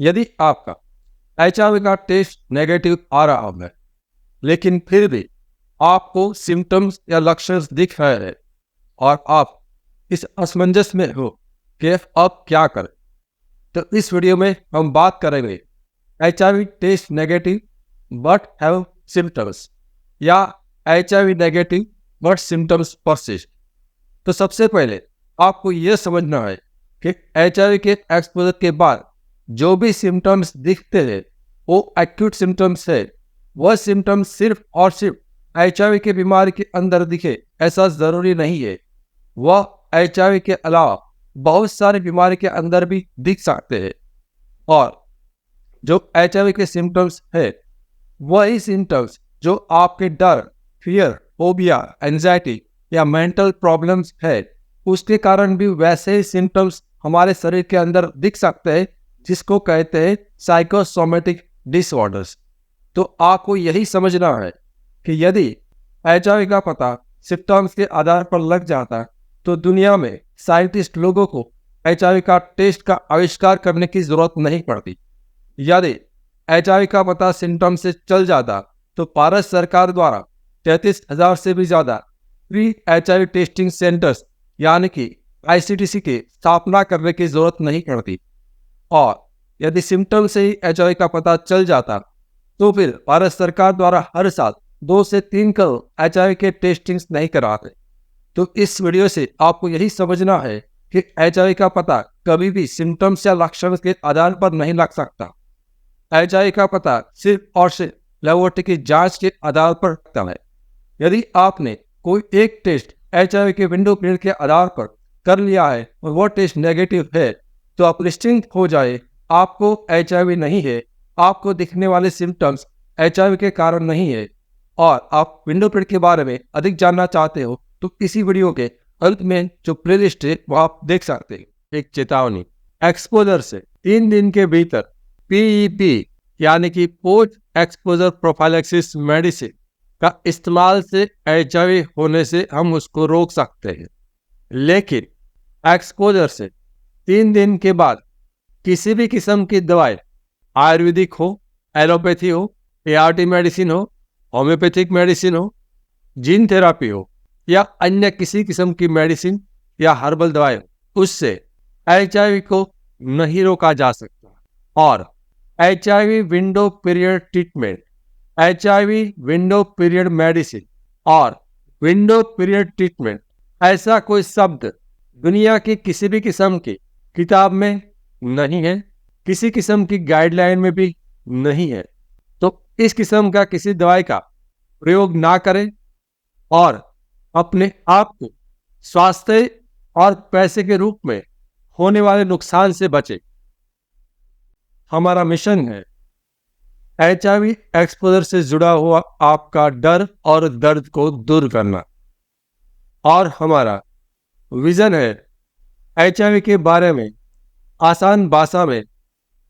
यदि आपका HIV का टेस्ट नेगेटिव आ रहा है, लेकिन फिर भी आपको सिम्टम्स या लक्षण दिख रहे हैं और आप इस असमंजस में हो कि अब क्या करें, तो इस वीडियो में हम बात करेंगे HIV test negative but have symptoms या HIV negative but symptoms persist. तो सबसे पहले आपको यह समझना है कि HIV के एक्सपोजर के बाद जो भी सिम्टम्स दिखते हैं वो एक्यूट सिम्टम्स है। वह सिम्टम्स सिर्फ और सिर्फ HIV की बीमारी के अंदर दिखे ऐसा जरूरी नहीं है। वह HIV के अलावा बहुत सारी बीमारी के अंदर भी दिख सकते हैं। और जो HIV के सिम्टम्स है वही सिम्टम्स जो आपके डर, फियर, फोबिया, एंजाइटी या मेंटल प्रॉब्लम्स है उसके कारण भी वैसे ही सिम्टम्स हमारे शरीर के अंदर दिख सकते हैं, जिसको कहते हैं साइकोसोमेटिक डिसऑर्डर्स। तो आपको यही समझना है कि यदि HIV का पता सिम्टम्स के आधार पर लग जाता तो दुनिया में साइंटिस्ट लोगों को HIV का टेस्ट का आविष्कार करने की जरूरत नहीं पड़ती। यदि HIV का पता सिम्टम से चल जाता तो भारत सरकार द्वारा 33,000 से भी ज्यादा प्री HIV टेस्टिंग सेंटर्स यानी कि ICTC की स्थापना करने की जरूरत नहीं पड़ती। और यदि सिम्टम से ही HIV का पता चल जाता तो फिर भारत सरकार द्वारा हर साल 2 से 3 करोड़ HIV के टेस्टिंग्स नहीं कराते। तो इस वीडियो से आपको यही समझना है कि HIV का पता कभी भी सिम्टम्स या लक्षण के आधार पर नहीं लग सकता। HIV का पता सिर्फ और सिर्फ लेबोरेटरी की जांच के आधार पर लगता है। यदि आपने कोई एक टेस्ट HIV के विंडो पीरियड के आधार पर कर लिया है और वो टेस्ट नेगेटिव है तो आप निश्चिंत हो जाए, आपको HIV नहीं है। आपको दिखने वाले सिम्टम्स HIV के कारण नहीं है। और आप विंडो पीरियड के बारे में अधिक जानना चाहते हो तो इसी वीडियो के अंत में जो प्लेलिस्ट है वो आप देख सकते हैं। एक चेतावनी, एक्सपोजर से 3 दिन के भीतर PEP यानी कि पोस्ट एक्सपोजर प्रोफाइलैक्सिस मेडिसिन का इस्तेमाल से HIV होने से हम उसको रोक सकते हैं। लेकिन एक्सपोजर से 3 दिन के बाद किसी भी किस्म की दवाई, आयुर्वेदिक हो, एलोपैथी हो, ART मेडिसिन हो, होम्योपैथिक मेडिसिन हो, जीन थेरापी हो या अन्य किसी किस्म की मेडिसिन या हर्बल दवाई हो, उससे HIV को नहीं रोका जा सकता। और HIV window period treatment, HIV window period medicine और विंडो पीरियड ट्रीटमेंट ऐसा कोई शब्द दुनिया की किसी भी किस्म की किताब में नहीं है, किसी किस्म की गाइडलाइन में भी नहीं है। तो इस किस्म का किसी दवाई का प्रयोग ना करें और अपने आप को स्वास्थ्य और पैसे के रूप में होने वाले नुकसान से बचें। हमारा मिशन है HIV एक्सपोजर से जुड़ा हुआ आपका डर और दर्द को दूर करना। और हमारा विजन है HIV के बारे में आसान भाषा में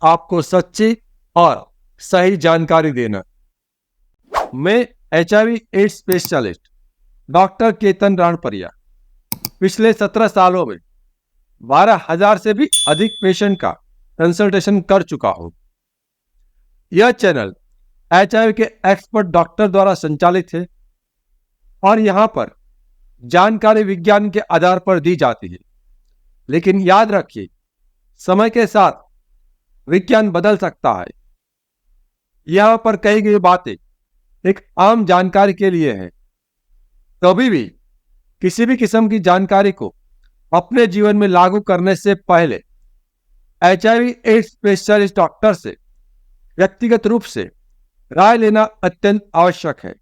आपको सच्ची और सही जानकारी देना। मैं HIV AIDS specialist doctor Ketan Ranpariya पिछले 17 सालों में 12,000 से भी अधिक पेशेंट का कंसल्टेशन कर चुका हूं। यह चैनल HIV के एक्सपर्ट डॉक्टर द्वारा संचालित है और यहां पर जानकारी विज्ञान के आधार पर दी जाती है। लेकिन याद रखिए, समय के साथ विज्ञान बदल सकता है। यहां पर कही गई बातें एक आम जानकारी के लिए है। कभी भी किसी भी किस्म की जानकारी को अपने जीवन में लागू करने से पहले HIV एड्स स्पेशलिस्ट डॉक्टर से व्यक्तिगत रूप से राय लेना अत्यंत आवश्यक है।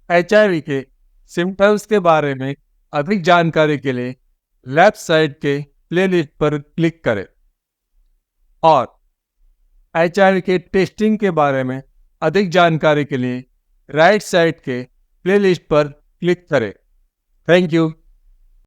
HIV के सिम्टम्स के बारे में अधिक जानकारी के लिए लेफ्ट साइड के प्लेलिस्ट पर क्लिक करें और HIV के टेस्टिंग के बारे में अधिक जानकारी के लिए राइट साइड के प्लेलिस्ट पर क्लिक करें। Thank you.